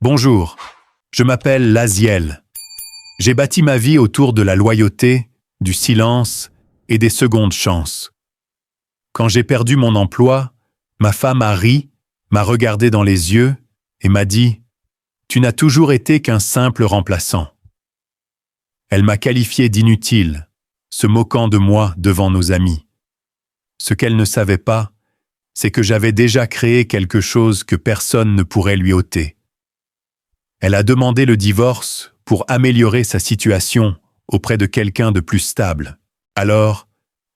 Bonjour, je m'appelle Laziel. J'ai bâti ma vie autour de la loyauté, du silence et des secondes chances. Quand j'ai perdu mon emploi, ma femme a ri, m'a regardé dans les yeux et m'a dit « Tu n'as toujours été qu'un simple remplaçant ». Elle m'a qualifié d'inutile, se moquant de moi devant nos amis. Ce qu'elle ne savait pas, c'est que j'avais déjà créé quelque chose que personne ne pourrait lui ôter. Elle a demandé le divorce pour améliorer sa situation auprès de quelqu'un de plus stable. Alors,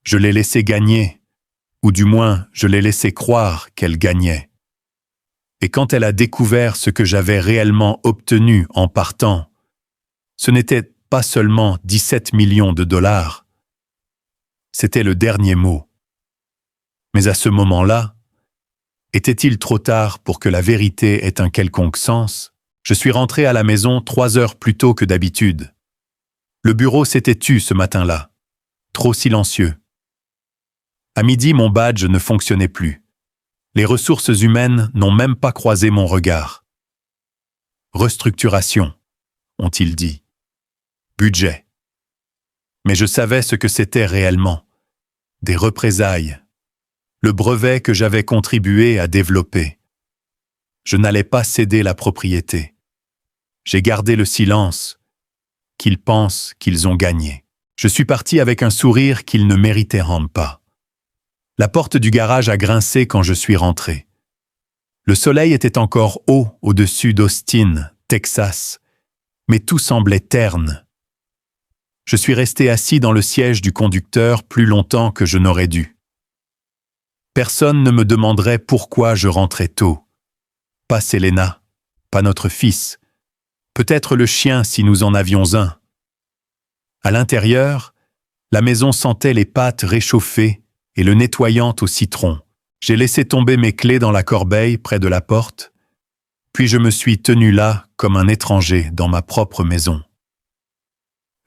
je l'ai laissé gagner, ou du moins, je l'ai laissé croire qu'elle gagnait. Et quand elle a découvert ce que j'avais réellement obtenu en partant, ce n'était pas seulement 17 millions de dollars. C'était le dernier mot. Mais à ce moment-là, était-il trop tard pour que la vérité ait un quelconque sens? Je suis rentré à la maison 3 heures plus tôt que d'habitude. Le bureau s'était tu ce matin-là. Trop silencieux. À midi, mon badge ne fonctionnait plus. Les ressources humaines n'ont même pas croisé mon regard. Restructuration, ont-ils dit. Budget. Mais je savais ce que c'était réellement. Des représailles. Le brevet que j'avais contribué à développer. Je n'allais pas céder la propriété. J'ai gardé le silence, qu'ils pensent qu'ils ont gagné. Je suis parti avec un sourire qu'ils ne méritaient pas. La porte du garage a grincé quand je suis rentré. Le soleil était encore haut au-dessus d'Austin, Texas, mais tout semblait terne. Je suis resté assis dans le siège du conducteur plus longtemps que je n'aurais dû. Personne ne me demanderait pourquoi je rentrais tôt. Pas Selena, pas notre fils, peut-être le chien si nous en avions un. À l'intérieur, la maison sentait les pâtes réchauffées et le nettoyant au citron. J'ai laissé tomber mes clés dans la corbeille près de la porte, puis je me suis tenu là comme un étranger dans ma propre maison.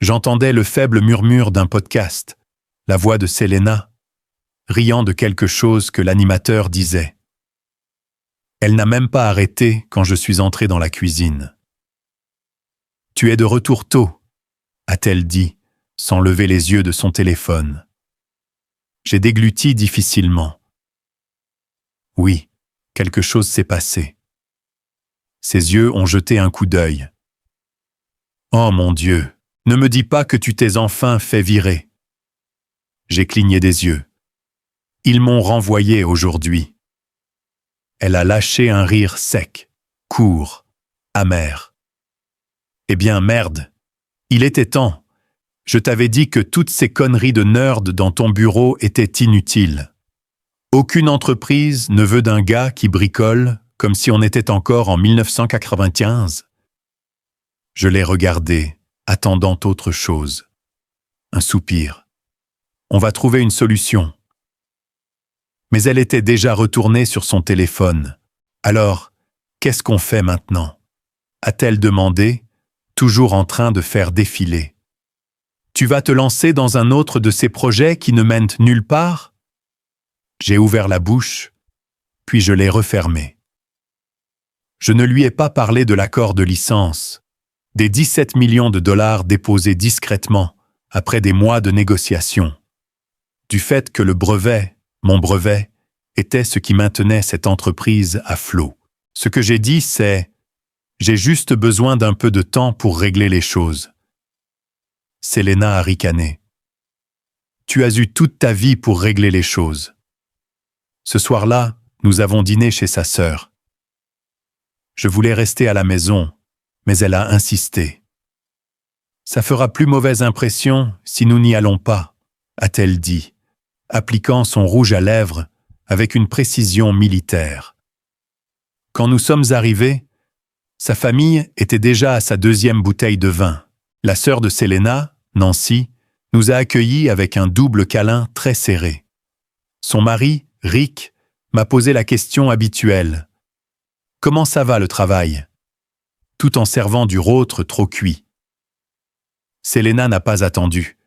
J'entendais le faible murmure d'un podcast, la voix de Selena, riant de quelque chose que l'animateur disait. Elle n'a même pas arrêté quand je suis entré dans la cuisine. « Tu es de retour tôt », a-t-elle dit, sans lever les yeux de son téléphone. J'ai dégluti difficilement. Oui, quelque chose s'est passé. Ses yeux ont jeté un coup d'œil. « Oh mon Dieu, ne me dis pas que tu t'es enfin fait virer. » J'ai cligné des yeux. Ils m'ont renvoyé aujourd'hui. Elle a lâché un rire sec, court, amer. Eh bien, merde, il était temps. Je t'avais dit que toutes ces conneries de nerd dans ton bureau étaient inutiles. Aucune entreprise ne veut d'un gars qui bricole comme si on était encore en 1995. Je l'ai regardé, attendant autre chose. Un soupir. On va trouver une solution. Mais elle était déjà retournée sur son téléphone. Alors, qu'est-ce qu'on fait maintenant? A-t-elle demandé, toujours en train de faire défiler. Tu vas te lancer dans un autre de ces projets qui ne mènent nulle part? J'ai ouvert la bouche, puis je l'ai refermée. Je ne lui ai pas parlé de l'accord de licence, des 17 millions de dollars déposés discrètement après des mois de négociations, du fait que le brevet, mon brevet, était ce qui maintenait cette entreprise à flot. Ce que j'ai dit, c'est « J'ai juste besoin d'un peu de temps pour régler les choses. » Selena a ricané. « Tu as eu toute ta vie pour régler les choses. » Ce soir-là, nous avons dîné chez sa sœur. Je voulais rester à la maison, mais elle a insisté. « Ça fera plus mauvaise impression si nous n'y allons pas, » a-t-elle dit, appliquant son rouge à lèvres avec une précision militaire. Quand nous sommes arrivés, sa famille était déjà à sa 2e bouteille de vin. La sœur de Selena, Nancy, nous a accueillis avec un double câlin très serré. Son mari, Rick, m'a posé la question habituelle. « Comment ça va le travail ?» tout en servant du rôtre trop cuit. Selena n'a pas attendu.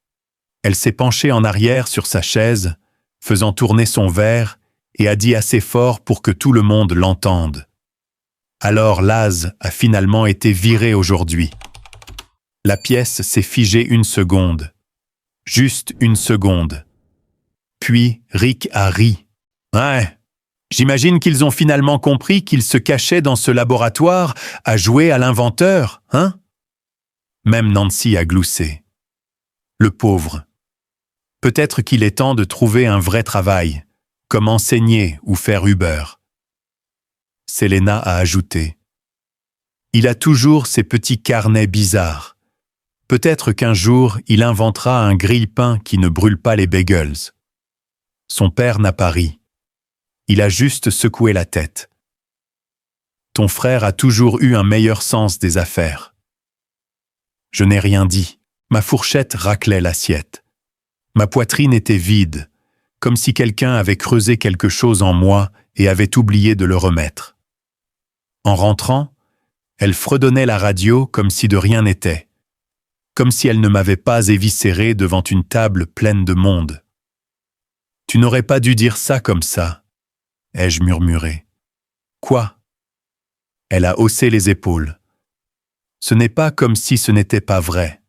Elle s'est penchée en arrière sur sa chaise, faisant tourner son verre, et a dit assez fort pour que tout le monde l'entende. Alors Laz a finalement été viré aujourd'hui. La pièce s'est figée une seconde. Juste une seconde. Puis Rick a ri. Ouais, j'imagine qu'ils ont finalement compris qu'ils se cachaient dans ce laboratoire à jouer à l'inventeur, hein? Même Nancy a gloussé. Le pauvre. Peut-être qu'il est temps de trouver un vrai travail, comme enseigner ou faire Uber. Selena a ajouté. Il a toujours ces petits carnets bizarres. Peut-être qu'un jour, il inventera un grille-pain qui ne brûle pas les bagels. Son père n'a pas ri. Il a juste secoué la tête. Ton frère a toujours eu un meilleur sens des affaires. Je n'ai rien dit. Ma fourchette raclait l'assiette. Ma poitrine était vide, comme si quelqu'un avait creusé quelque chose en moi et avait oublié de le remettre. En rentrant, elle fredonnait la radio comme si de rien n'était, comme si elle ne m'avait pas éviscéré devant une table pleine de monde. « Tu n'aurais pas dû dire ça comme ça, » ai-je murmuré. « Quoi ?» Elle a haussé les épaules. Ce n'est pas comme si ce n'était pas vrai.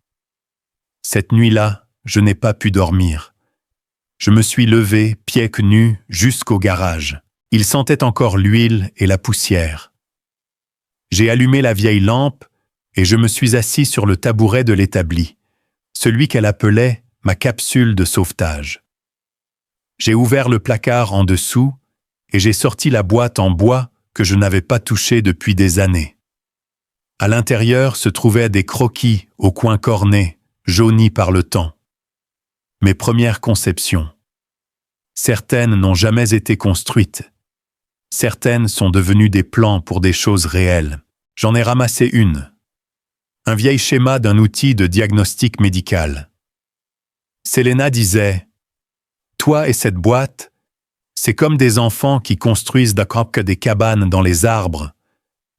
Cette nuit-là, je n'ai pas pu dormir. Je me suis levé, pieds nus, jusqu'au garage. Il sentait encore l'huile et la poussière. J'ai allumé la vieille lampe et je me suis assis sur le tabouret de l'établi, celui qu'elle appelait ma capsule de sauvetage. J'ai ouvert le placard en dessous et j'ai sorti la boîte en bois que je n'avais pas touchée depuis des années. À l'intérieur se trouvaient des croquis aux coins cornés, jaunis par le temps. Mes premières conceptions. Certaines n'ont jamais été construites. Certaines sont devenues des plans pour des choses réelles. J'en ai ramassé une. Un vieil schéma d'un outil de diagnostic médical. Selena disait « Toi et cette boîte, c'est comme des enfants qui construisent des cabanes dans les arbres,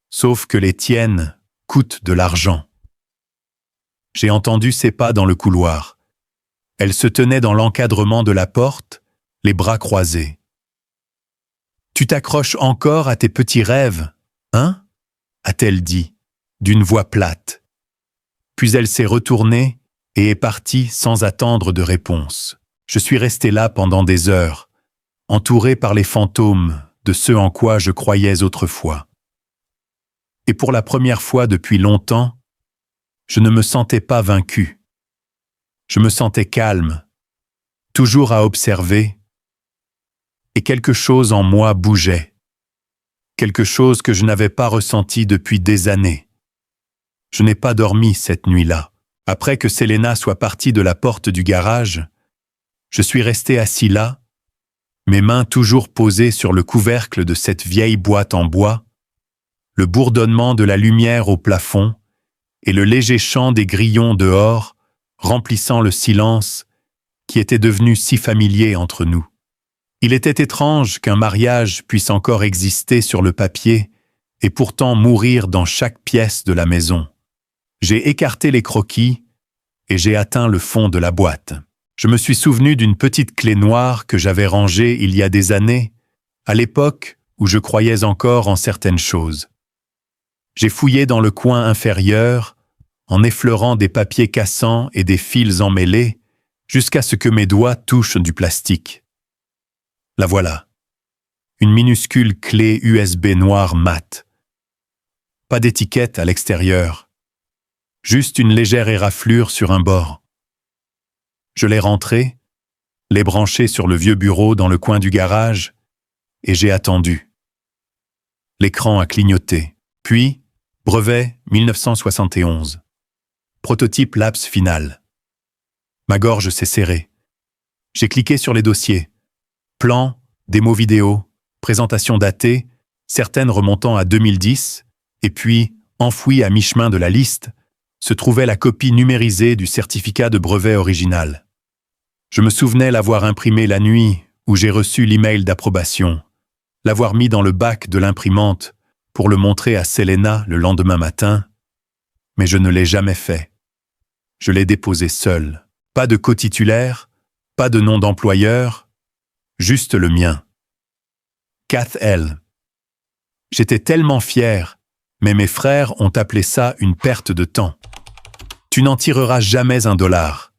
sauf que les tiennes coûtent de l'argent. » J'ai entendu ses pas dans le couloir. Elle se tenait dans l'encadrement de la porte, les bras croisés. « Tu t'accroches encore à tes petits rêves, hein ?» a-t-elle dit, d'une voix plate. Puis elle s'est retournée et est partie sans attendre de réponse. Je suis resté là pendant des heures, entouré par les fantômes de ce en quoi je croyais autrefois. Et pour la première fois depuis longtemps, je ne me sentais pas vaincu. Je me sentais calme, toujours à observer, et quelque chose en moi bougeait. Quelque chose que je n'avais pas ressenti depuis des années. Je n'ai pas dormi cette nuit-là. Après que Selena soit partie de la porte du garage, je suis resté assis là, mes mains toujours posées sur le couvercle de cette vieille boîte en bois, le bourdonnement de la lumière au plafond et le léger chant des grillons dehors remplissant le silence qui était devenu si familier entre nous. Il était étrange qu'un mariage puisse encore exister sur le papier et pourtant mourir dans chaque pièce de la maison. J'ai écarté les croquis et j'ai atteint le fond de la boîte. Je me suis souvenu d'une petite clé noire que j'avais rangée il y a des années, à l'époque où je croyais encore en certaines choses. J'ai fouillé dans le coin inférieur, en effleurant des papiers cassants et des fils emmêlés, jusqu'à ce que mes doigts touchent du plastique. La voilà. Une minuscule clé USB noire mate. Pas d'étiquette à l'extérieur. Juste une légère éraflure sur un bord. Je l'ai rentrée, l'ai branchée sur le vieux bureau dans le coin du garage, et j'ai attendu. L'écran a clignoté. Puis, brevet 1971. Prototype laps final. Ma gorge s'est serrée. J'ai cliqué sur les dossiers. Plans, démos vidéo, présentations datées, certaines remontant à 2010, et puis, enfouie à mi-chemin de la liste, se trouvait la copie numérisée du certificat de brevet original. Je me souvenais l'avoir imprimé la nuit où j'ai reçu l'email d'approbation, l'avoir mis dans le bac de l'imprimante pour le montrer à Selena le lendemain matin, mais je ne l'ai jamais fait. Je l'ai déposé seul. Pas de cotitulaire, pas de nom d'employeur, juste le mien. Kath L. J'étais tellement fier, Mais mes frères ont appelé ça une perte de temps. Tu n'en tireras jamais $1.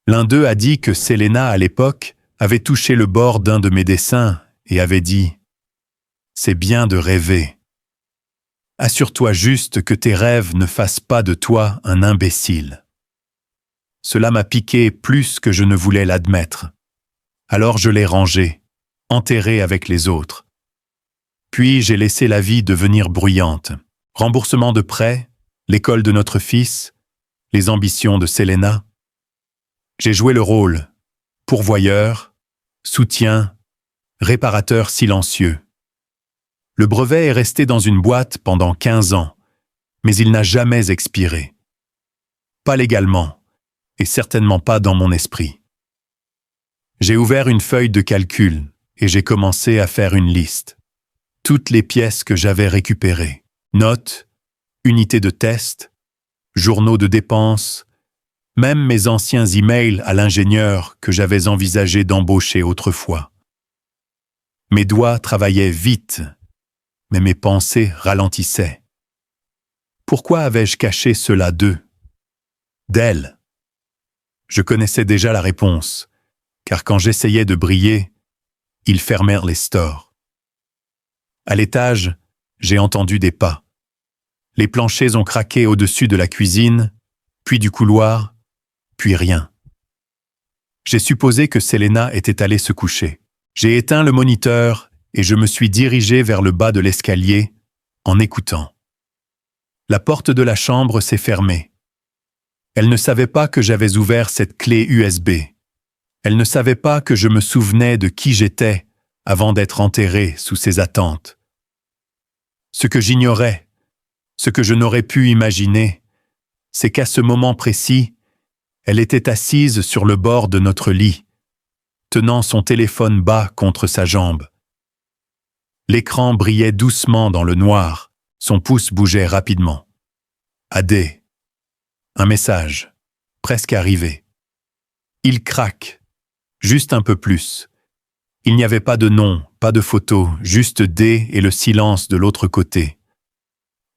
L'un d'eux a dit que Selena, à l'époque, avait touché le bord d'un de mes dessins et avait dit « C'est bien de rêver. Assure-toi juste que tes rêves ne fassent pas de toi un imbécile. » Cela m'a piqué plus que je ne voulais l'admettre. Alors je l'ai rangé, enterré avec les autres. Puis j'ai laissé la vie devenir bruyante. Remboursement de prêts, l'école de notre fils, les ambitions de Selena. J'ai joué le rôle, pourvoyeur, soutien, réparateur silencieux. Le brevet est resté dans une boîte pendant 15 ans, mais il n'a jamais expiré. Pas légalement, et certainement pas dans mon esprit. J'ai ouvert une feuille de calcul et j'ai commencé à faire une liste. Toutes les pièces que j'avais récupérées, notes, unités de test, journaux de dépenses, même mes anciens emails à l'ingénieur que j'avais envisagé d'embaucher autrefois. Mes doigts travaillaient vite, mais mes pensées ralentissaient. Pourquoi avais-je caché cela d'eux, d'elle? Je connaissais déjà la réponse, car quand j'essayais de briller, ils fermèrent les stores. À l'étage, j'ai entendu des pas. Les planchers ont craqué au-dessus de la cuisine, puis du couloir, puis rien. J'ai supposé que Selena était allée se coucher. J'ai éteint le moniteur et je me suis dirigé vers le bas de l'escalier en écoutant. La porte de la chambre s'est fermée. Elle ne savait pas que j'avais ouvert cette clé USB. Elle ne savait pas que je me souvenais de qui j'étais avant d'être enterré sous ses attentes. Ce que j'ignorais, ce que je n'aurais pu imaginer, c'est qu'à ce moment précis, elle était assise sur le bord de notre lit, tenant son téléphone bas contre sa jambe. L'écran brillait doucement dans le noir, son pouce bougeait rapidement. AD. Un message, presque arrivé. Il craque, juste un peu plus. Il n'y avait pas de nom, pas de photo, juste D et le silence de l'autre côté.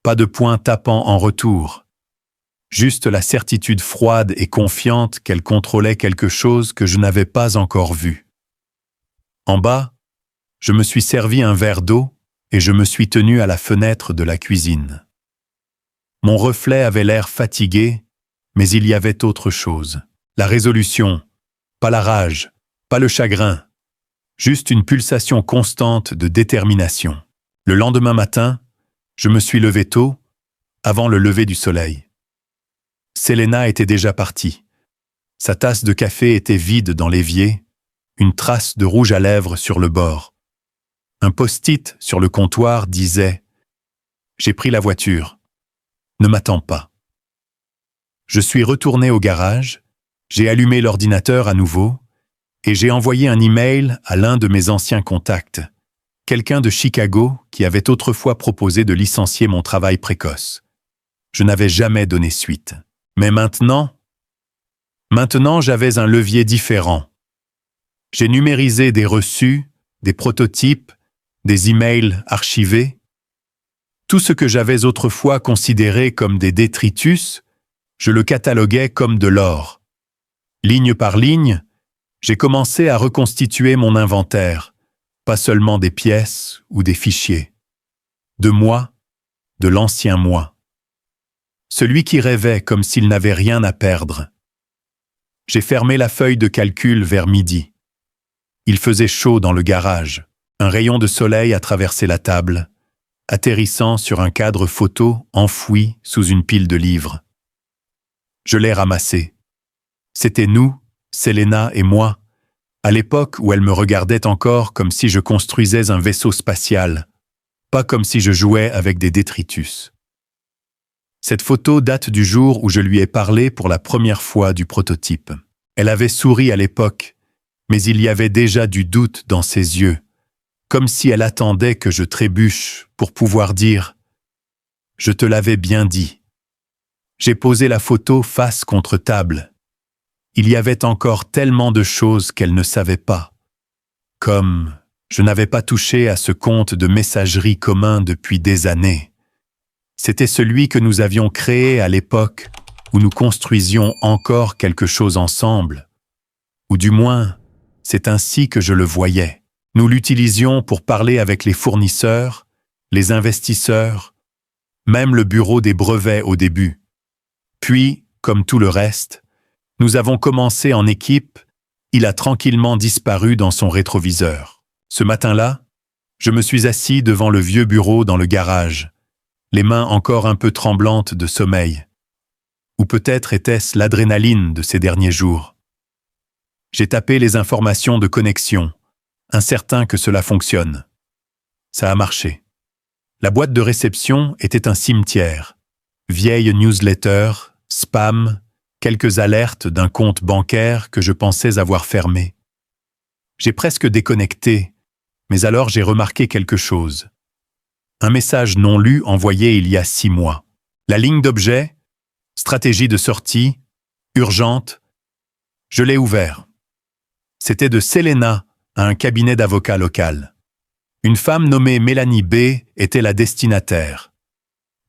Pas de point tapant en retour. Juste la certitude froide et confiante qu'elle contrôlait quelque chose que je n'avais pas encore vu. En bas, je me suis servi un verre d'eau et je me suis tenu à la fenêtre de la cuisine. Mon reflet avait l'air fatigué, mais il y avait autre chose. La résolution, pas la rage, pas le chagrin, juste une pulsation constante de détermination. Le lendemain matin, je me suis levé tôt, avant le lever du soleil. Selena était déjà partie. Sa tasse de café était vide dans l'évier, une trace de rouge à lèvres sur le bord. Un post-it sur le comptoir disait « J'ai pris la voiture. Ne m'attends pas. » Je suis retourné au garage, j'ai allumé l'ordinateur à nouveau et j'ai envoyé un email à l'un de mes anciens contacts, quelqu'un de Chicago qui avait autrefois proposé de licencier mon travail précoce. Je n'avais jamais donné suite. Mais maintenant, j'avais un levier différent. J'ai numérisé des reçus, des prototypes, des emails archivés. Tout ce que j'avais autrefois considéré comme des détritus, je le cataloguais comme de l'or. Ligne par ligne, j'ai commencé à reconstituer mon inventaire, pas seulement des pièces ou des fichiers. De moi, de l'ancien moi. Celui qui rêvait comme s'il n'avait rien à perdre. J'ai fermé la feuille de calcul vers midi. Il faisait chaud dans le garage. Un rayon de soleil a traversé la table, atterrissant sur un cadre photo enfoui sous une pile de livres. Je l'ai ramassé. C'était nous, Selena et moi, à l'époque où elle me regardait encore comme si je construisais un vaisseau spatial, pas comme si je jouais avec des détritus. Cette photo date du jour où je lui ai parlé pour la première fois du prototype. Elle avait souri à l'époque, mais il y avait déjà du doute dans ses yeux, comme si elle attendait que je trébuche pour pouvoir dire « Je te l'avais bien dit ». J'ai posé la photo face contre table. Il y avait encore tellement de choses qu'elle ne savait pas. Comme je n'avais pas touché à ce compte de messagerie commun depuis des années. C'était celui que nous avions créé à l'époque où nous construisions encore quelque chose ensemble. Ou du moins, c'est ainsi que je le voyais. Nous l'utilisions pour parler avec les fournisseurs, les investisseurs, même le bureau des brevets au début. Puis, comme tout le reste, nous avons commencé en équipe, il a tranquillement disparu dans son rétroviseur. Ce matin-là, je me suis assis devant le vieux bureau dans le garage, les mains encore un peu tremblantes de sommeil. Ou peut-être était-ce l'adrénaline de ces derniers jours. J'ai tapé les informations de connexion, incertain que cela fonctionne. Ça a marché. La boîte de réception était un cimetière. Vieille newsletter, spam, quelques alertes d'un compte bancaire que je pensais avoir fermé. J'ai presque déconnecté, mais alors j'ai remarqué quelque chose. Un message non lu envoyé il y a 6 mois. La ligne d'objet, stratégie de sortie, urgente. Je l'ai ouvert. C'était de Selena à un cabinet d'avocat local. Une femme nommée Mélanie B. était la destinataire.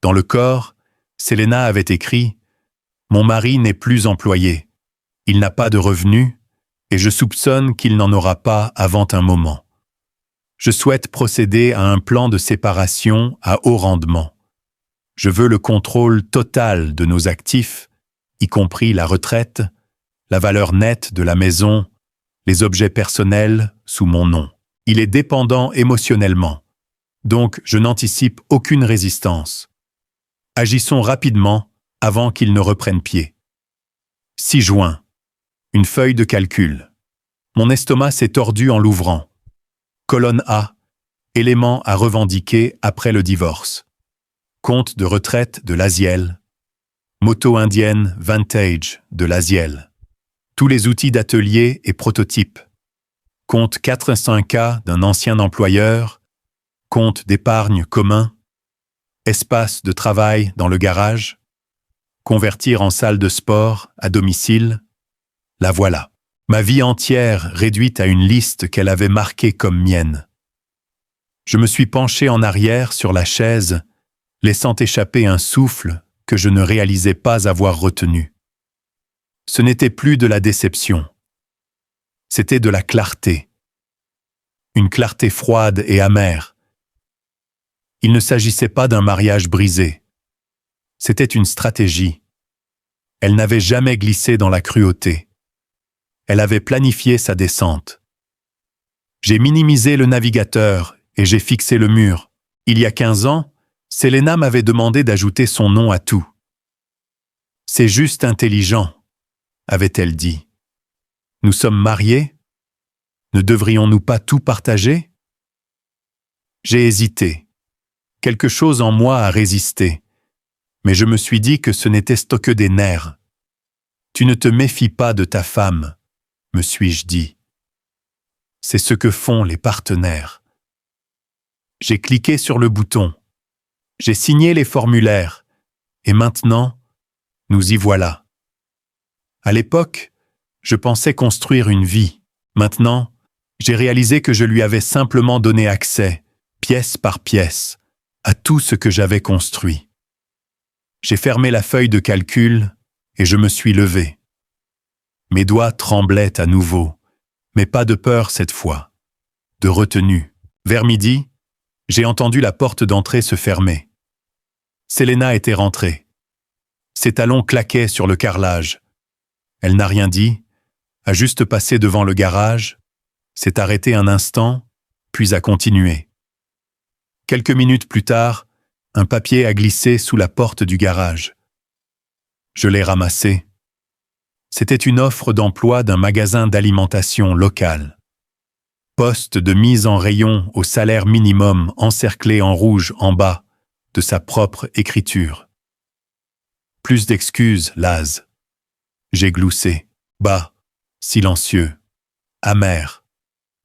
Dans le corps, Selena avait écrit « Mon mari n'est plus employé. Il n'a pas de revenus et je soupçonne qu'il n'en aura pas avant un moment. Je souhaite procéder à un plan de séparation à haut rendement. Je veux le contrôle total de nos actifs, y compris la retraite, la valeur nette de la maison, les objets personnels sous mon nom. Il est dépendant émotionnellement, donc je n'anticipe aucune résistance. Agissons rapidement avant qu'il ne reprenne pied. 6 juin. Une feuille de calcul. Mon estomac s'est tordu en l'ouvrant. Colonne A. Éléments à revendiquer après le divorce. Compte de retraite de l'Asiel. Moto indienne vintage de l'Asiel. Tous les outils d'atelier et prototypes. Compte 405K d'un ancien employeur. Compte d'épargne commun. Espace de travail dans le garage. Convertir en salle de sport à domicile. La voilà. Ma vie entière réduite à une liste qu'elle avait marquée comme mienne. Je me suis penché en arrière sur la chaise, laissant échapper un souffle que je ne réalisais pas avoir retenu. Ce n'était plus de la déception. C'était de la clarté. Une clarté froide et amère. Il ne s'agissait pas d'un mariage brisé. C'était une stratégie. Elle n'avait jamais glissé dans la cruauté. Elle avait planifié sa descente. J'ai minimisé le navigateur et j'ai fixé le mur. Il y a 15 ans, Selena m'avait demandé d'ajouter son nom à tout. « C'est juste intelligent », avait-elle dit. « Nous sommes mariés ? Ne devrions-nous pas tout partager ?» J'ai hésité. Quelque chose en moi a résisté. Mais je me suis dit que ce n'était que des nerfs. « Tu ne te méfies pas de ta femme », me suis-je dit. C'est ce que font les partenaires. J'ai cliqué sur le bouton. J'ai signé les formulaires. Et maintenant, nous y voilà. À l'époque, je pensais construire une vie. Maintenant, j'ai réalisé que je lui avais simplement donné accès, pièce par pièce, à tout ce que j'avais construit. J'ai fermé la feuille de calcul et je me suis levé. Mes doigts tremblaient à nouveau, mais pas de peur cette fois, de retenue. Vers midi, j'ai entendu la porte d'entrée se fermer. Selena était rentrée. Ses talons claquaient sur le carrelage. Elle n'a rien dit, a juste passé devant le garage, s'est arrêtée un instant, puis a continué. Quelques minutes plus tard, un papier a glissé sous la porte du garage. Je l'ai ramassé. C'était une offre d'emploi d'un magasin d'alimentation local. Poste de mise en rayon au salaire minimum encerclé en rouge en bas de sa propre écriture. Plus d'excuses, Laz. J'ai gloussé, bas, silencieux, amer.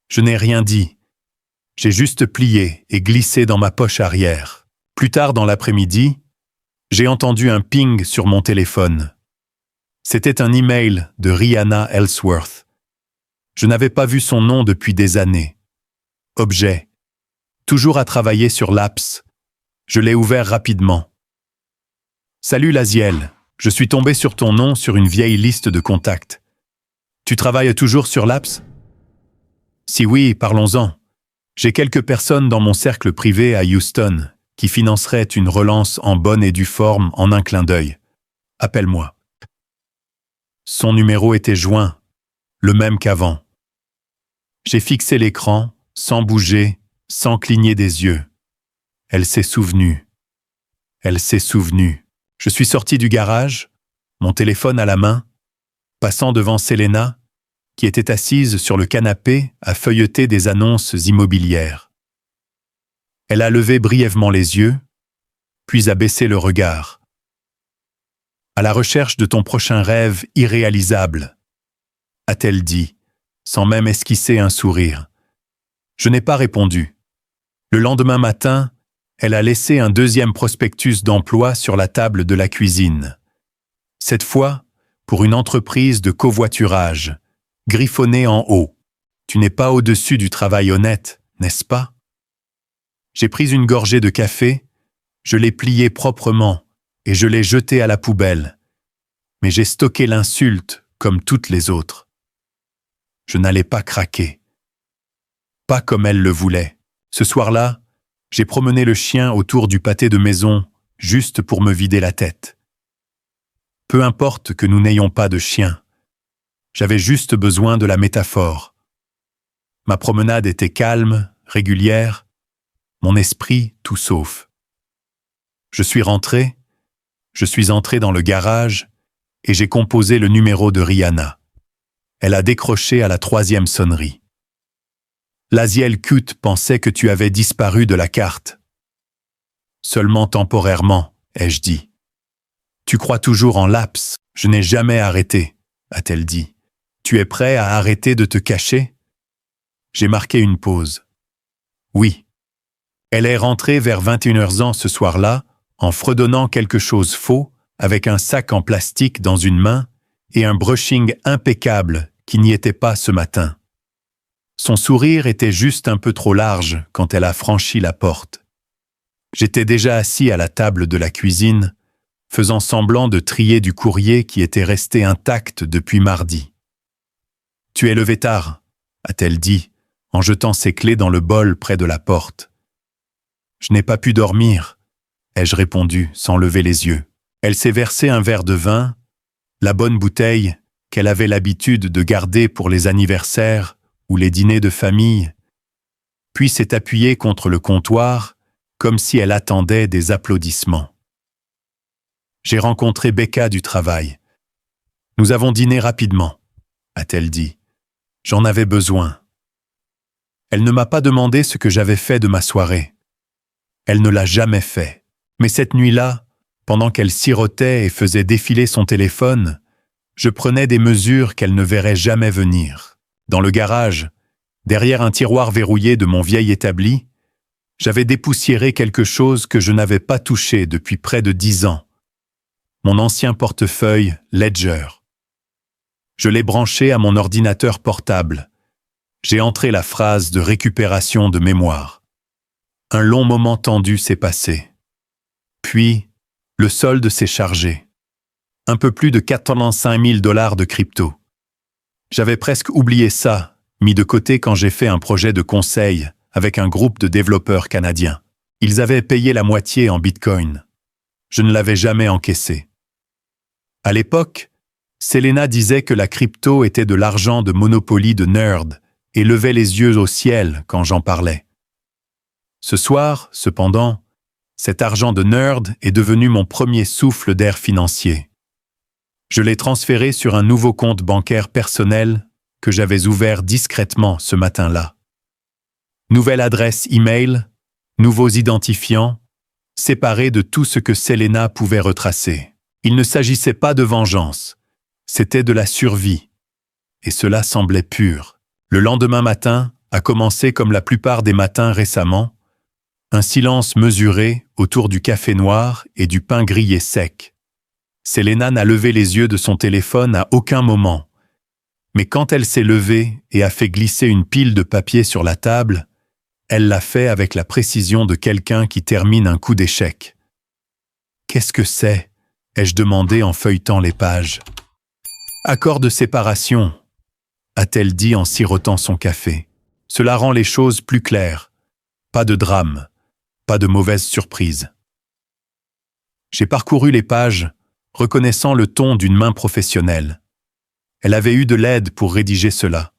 Je n'ai rien dit. J'ai juste plié et glissé dans ma poche arrière. Plus tard dans l'après-midi, j'ai entendu un ping sur mon téléphone. C'était un email de Rihanna Ellsworth. Je n'avais pas vu son nom depuis des années. Objet. Toujours à travailler sur l'apps. Je l'ai ouvert rapidement. Salut Laziel, je suis tombé sur ton nom sur une vieille liste de contacts. Tu travailles toujours sur l'Apps? Si oui, parlons-en. J'ai quelques personnes dans mon cercle privé à Houston qui financeraient une relance en bonne et due forme en un clin d'œil. Appelle-moi. Son numéro était joint, le même qu'avant. J'ai fixé l'écran, sans bouger, sans cligner des yeux. Elle s'est souvenue. Elle s'est souvenue. Je suis sorti du garage, mon téléphone à la main, passant devant Selena, qui était assise sur le canapé à feuilleter des annonces immobilières. Elle a levé brièvement les yeux, puis a baissé le regard. « À la recherche de ton prochain rêve irréalisable », a-t-elle dit, sans même esquisser un sourire. Je n'ai pas répondu. Le lendemain matin, elle a laissé un deuxième prospectus d'emploi sur la table de la cuisine. Cette fois, pour une entreprise de covoiturage, griffonné en haut. Tu n'es pas au-dessus du travail honnête, n'est-ce pas? J'ai pris une gorgée de café, je l'ai plié proprement et je l'ai jeté à la poubelle. Mais j'ai stocké l'insulte comme toutes les autres. Je n'allais pas craquer. Pas comme elle le voulait. Ce soir-là, j'ai promené le chien autour du pâté de maison juste pour me vider la tête. Peu importe que nous n'ayons pas de chien. J'avais juste besoin de la métaphore. Ma promenade était calme, régulière, mon esprit tout sauf. Je suis entré dans le garage et j'ai composé le numéro de Rihanna. Elle a décroché à la 3e sonnerie. Laziel Cut pensait que tu avais disparu de la carte. Seulement temporairement, ai-je dit. Tu crois toujours en l'Apps, je n'ai jamais arrêté, a-t-elle dit. Tu es prêt à arrêter de te cacher? J'ai marqué une pause. Oui. Elle est rentrée vers 21h ce soir-là, en fredonnant quelque chose faux, avec un sac en plastique dans une main et un brushing impeccable qui n'y était pas ce matin. Son sourire était juste un peu trop large quand elle a franchi la porte. J'étais déjà assis à la table de la cuisine, faisant semblant de trier du courrier qui était resté intact depuis mardi. « Tu es levé tard », a-t-elle dit, en jetant ses clés dans le bol près de la porte. « Je n'ai pas pu dormir », ai-je répondu sans lever les yeux. Elle s'est versé un verre de vin, la bonne bouteille qu'elle avait l'habitude de garder pour les anniversaires ou les dîners de famille, puis s'est appuyée contre le comptoir comme si elle attendait des applaudissements. J'ai rencontré Becca du travail. Nous avons dîné rapidement, a-t-elle dit. J'en avais besoin. Elle ne m'a pas demandé ce que j'avais fait de ma soirée. Elle ne l'a jamais fait. Mais cette nuit-là, pendant qu'elle sirotait et faisait défiler son téléphone, je prenais des mesures qu'elle ne verrait jamais venir. Dans le garage, derrière un tiroir verrouillé de mon vieil établi, j'avais dépoussiéré quelque chose que je n'avais pas touché depuis près de 10 ans. Mon ancien portefeuille Ledger. Je l'ai branché à mon ordinateur portable. J'ai entré la phrase de récupération de mémoire. Un long moment tendu s'est passé. Puis, le solde s'est chargé. Un peu plus de 85 000 $ de crypto. J'avais presque oublié ça, mis de côté quand j'ai fait un projet de conseil avec un groupe de développeurs canadiens. Ils avaient payé la moitié en Bitcoin. Je ne l'avais jamais encaissé. À l'époque, Selena disait que la crypto était de l'argent de Monopoly de nerd et levait les yeux au ciel quand j'en parlais. Ce soir, cependant, cet argent de nerd est devenu mon premier souffle d'air financier. Je l'ai transféré sur un nouveau compte bancaire personnel que j'avais ouvert discrètement ce matin-là. Nouvelle adresse e-mail, nouveaux identifiants, séparés de tout ce que Selena pouvait retracer. Il ne s'agissait pas de vengeance, c'était de la survie. Et cela semblait pur. Le lendemain matin a commencé comme la plupart des matins récemment, un silence mesuré autour du café noir et du pain grillé sec. Selena n'a levé les yeux de son téléphone à aucun moment. Mais quand elle s'est levée et a fait glisser une pile de papier sur la table, elle l'a fait avec la précision de quelqu'un qui termine un coup d'échec. « Qu'est-ce que c'est » ai-je demandé en feuilletant les pages. Accord de séparation, a-t-elle dit en sirotant son café. Cela rend les choses plus claires. Pas de drame, pas de mauvaise surprise. J'ai parcouru les pages, reconnaissant le ton d'une main professionnelle. Elle avait eu de l'aide pour rédiger cela.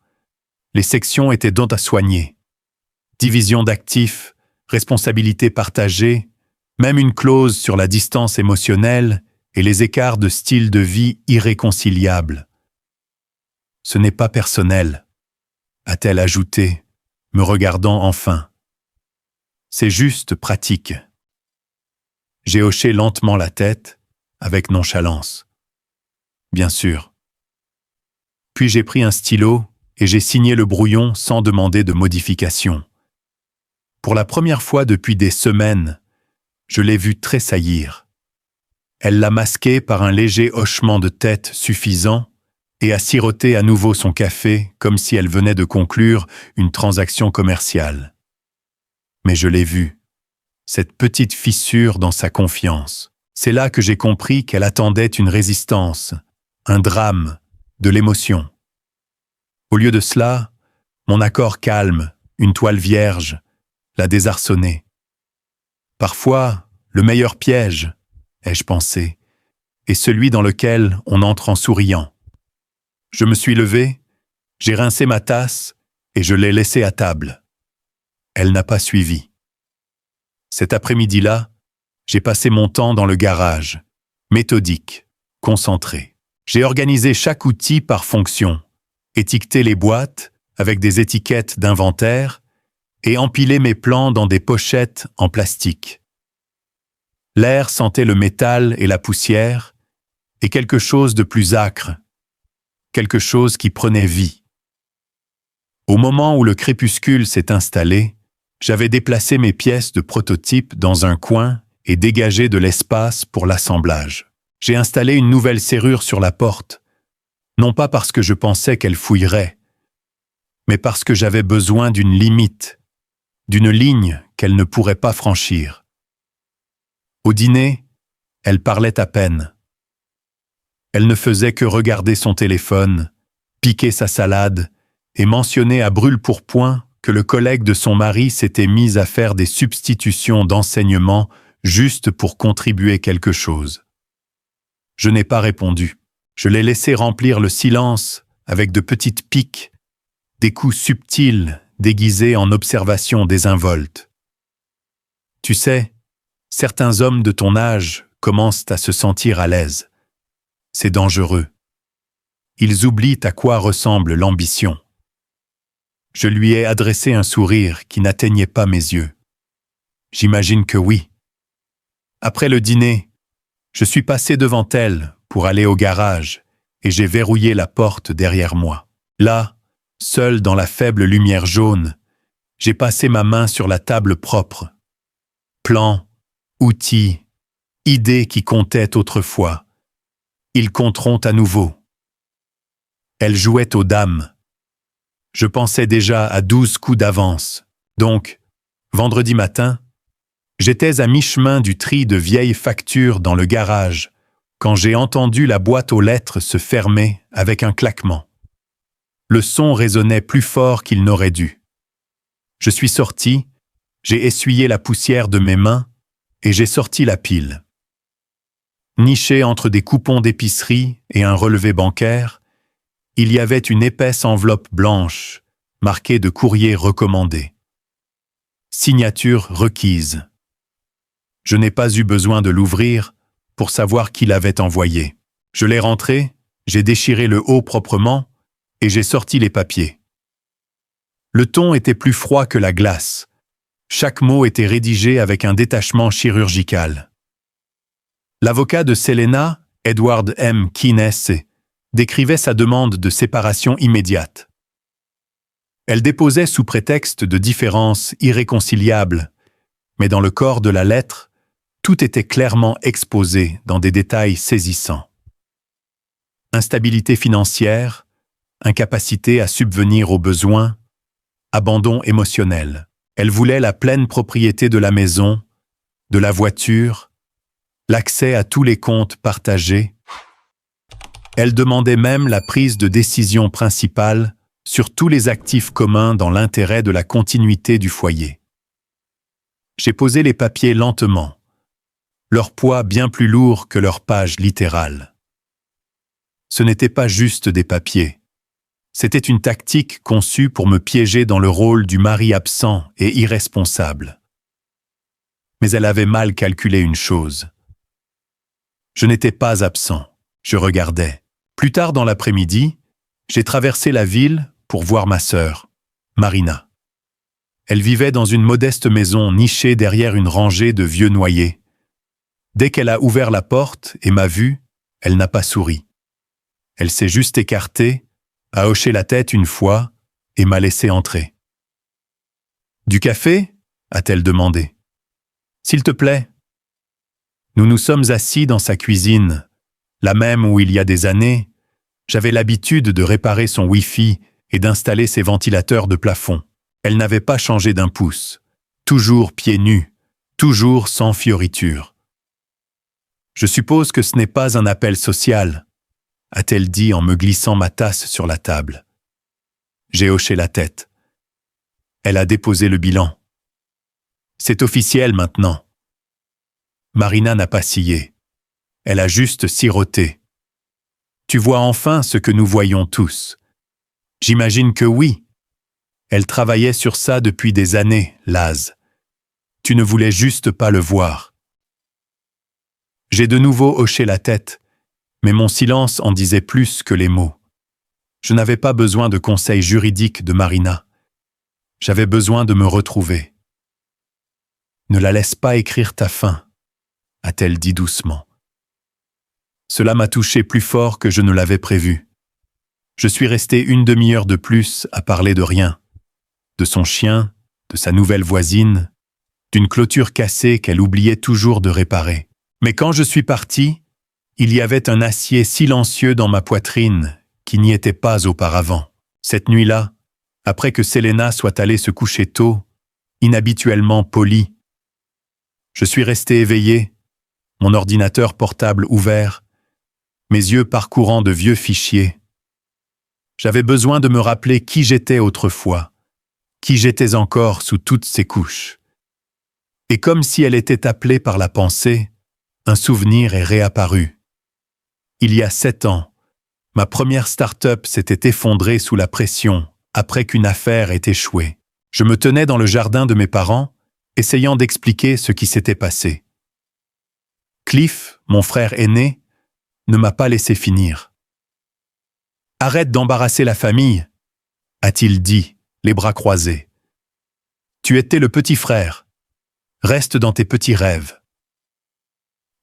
Les sections étaient donc à soigner. Division d'actifs, responsabilité partagée, même une clause sur la distance émotionnelle et les écarts de style de vie irréconciliables. Ce n'est pas personnel, a-t-elle ajouté, me regardant enfin. C'est juste pratique. J'ai hoché lentement la tête, avec nonchalance. Bien sûr. Puis j'ai pris un stylo et j'ai signé le brouillon sans demander de modification. Pour la première fois depuis des semaines, je l'ai vue tressaillir. Elle l'a masqué par un léger hochement de tête suffisant et a siroté à nouveau son café comme si elle venait de conclure une transaction commerciale. Mais je l'ai vue, cette petite fissure dans sa confiance. C'est là que j'ai compris qu'elle attendait une résistance, un drame, de l'émotion. Au lieu de cela, mon accord calme, une toile vierge, l'a désarçonné. Parfois, le meilleur piège, ai-je pensé, est celui dans lequel on entre en souriant. Je me suis levé, j'ai rincé ma tasse et je l'ai laissée à table. Elle n'a pas suivi. Cet après-midi-là, j'ai passé mon temps dans le garage, méthodique, concentré. J'ai organisé chaque outil par fonction, étiqueté les boîtes avec des étiquettes d'inventaire et empilé mes plans dans des pochettes en plastique. L'air sentait le métal et la poussière, et quelque chose de plus âcre, quelque chose qui prenait vie. Au moment où le crépuscule s'est installé, j'avais déplacé mes pièces de prototype dans un coin et dégagé de l'espace pour l'assemblage. J'ai installé une nouvelle serrure sur la porte, non pas parce que je pensais qu'elle fouillerait, mais parce que j'avais besoin d'une limite, d'une ligne qu'elle ne pourrait pas franchir. Au dîner, elle parlait à peine. Elle ne faisait que regarder son téléphone, piquer sa salade et mentionner à brûle-pourpoint que le collègue de son mari s'était mis à faire des substitutions d'enseignement juste pour contribuer quelque chose. Je n'ai pas répondu. Je l'ai laissé remplir le silence avec de petites piques, des coups subtils déguisés en observations désinvoltes. Tu sais, certains hommes de ton âge commencent à se sentir à l'aise. C'est dangereux. Ils oublient à quoi ressemble l'ambition. Je lui ai adressé un sourire qui n'atteignait pas mes yeux. J'imagine que oui. Après le dîner, je suis passé devant elle pour aller au garage et j'ai verrouillé la porte derrière moi. Là, seul dans la faible lumière jaune, j'ai passé ma main sur la table propre. Plans, outils, idées qui comptaient autrefois. Ils compteront à nouveau. Elle jouait aux dames. Je pensais déjà à 12 coups d'avance. Donc, vendredi matin, j'étais à mi-chemin du tri de vieilles factures dans le garage quand j'ai entendu la boîte aux lettres se fermer avec un claquement. Le son résonnait plus fort qu'il n'aurait dû. Je suis sorti, j'ai essuyé la poussière de mes mains et j'ai sorti la pile. Niché entre des coupons d'épicerie et un relevé bancaire, il y avait une épaisse enveloppe blanche, marquée de courrier recommandé. Signature requise. Je n'ai pas eu besoin de l'ouvrir pour savoir qui l'avait envoyé. Je l'ai rentré, j'ai déchiré le haut proprement et j'ai sorti les papiers. Le ton était plus froid que la glace. Chaque mot était rédigé avec un détachement chirurgical. L'avocat de Selena, Edward M. Keynes, décrivait sa demande de séparation immédiate. Elle déposait sous prétexte de différences irréconciliables, mais dans le corps de la lettre, tout était clairement exposé dans des détails saisissants. Instabilité financière, incapacité à subvenir aux besoins, abandon émotionnel. Elle voulait la pleine propriété de la maison, de la voiture, l'accès à tous les comptes partagés. Elle demandait même la prise de décision principale sur tous les actifs communs dans l'intérêt de la continuité du foyer. J'ai posé les papiers lentement, leur poids bien plus lourd que leur page littérale. Ce n'était pas juste des papiers. C'était une tactique conçue pour me piéger dans le rôle du mari absent et irresponsable. Mais elle avait mal calculé une chose. Je n'étais pas absent, je regardais. Plus tard dans l'après-midi, j'ai traversé la ville pour voir ma sœur, Marina. Elle vivait dans une modeste maison nichée derrière une rangée de vieux noyers. Dès qu'elle a ouvert la porte et m'a vu, elle n'a pas souri. Elle s'est juste écartée, a hoché la tête une fois et m'a laissé entrer. « Du café » a-t-elle demandé. « S'il te plaît. » Nous nous sommes assis dans sa cuisine, la même où il y a des années, j'avais l'habitude de réparer son Wi-Fi et d'installer ses ventilateurs de plafond. Elle n'avait pas changé d'un pouce, toujours pieds nus, toujours sans fioriture. « Je suppose que ce n'est pas un appel social », a-t-elle dit en me glissant ma tasse sur la table. J'ai hoché la tête. Elle a déposé le bilan. « C'est officiel maintenant. » Marina n'a pas scié. Elle a juste siroté. « Tu vois enfin ce que nous voyons tous. » J'imagine que oui. Elle travaillait sur ça depuis des années, Laz. Tu ne voulais juste pas le voir. J'ai de nouveau hoché la tête, mais mon silence en disait plus que les mots. Je n'avais pas besoin de conseils juridiques de Marina. J'avais besoin de me retrouver. « Ne la laisse pas écrire ta fin », a-t-elle dit doucement. Cela m'a touché plus fort que je ne l'avais prévu. Je suis resté une demi-heure de plus à parler de rien. De son chien, de sa nouvelle voisine, d'une clôture cassée qu'elle oubliait toujours de réparer. Mais quand je suis parti, il y avait un acier silencieux dans ma poitrine qui n'y était pas auparavant. Cette nuit-là, après que Selena soit allée se coucher tôt, inhabituellement polie, je suis resté éveillé, mon ordinateur portable ouvert, mes yeux parcourant de vieux fichiers. J'avais besoin de me rappeler qui j'étais autrefois, qui j'étais encore sous toutes ces couches. Et comme si elle était appelée par la pensée, un souvenir est réapparu. Il y a 7 ans, ma première start-up s'était effondrée sous la pression après qu'une affaire ait échoué. Je me tenais dans le jardin de mes parents, essayant d'expliquer ce qui s'était passé. Cliff, mon frère aîné, ne m'a pas laissé finir. « Arrête d'embarrasser la famille », a-t-il dit, les bras croisés. « Tu étais le petit frère. Reste dans tes petits rêves. »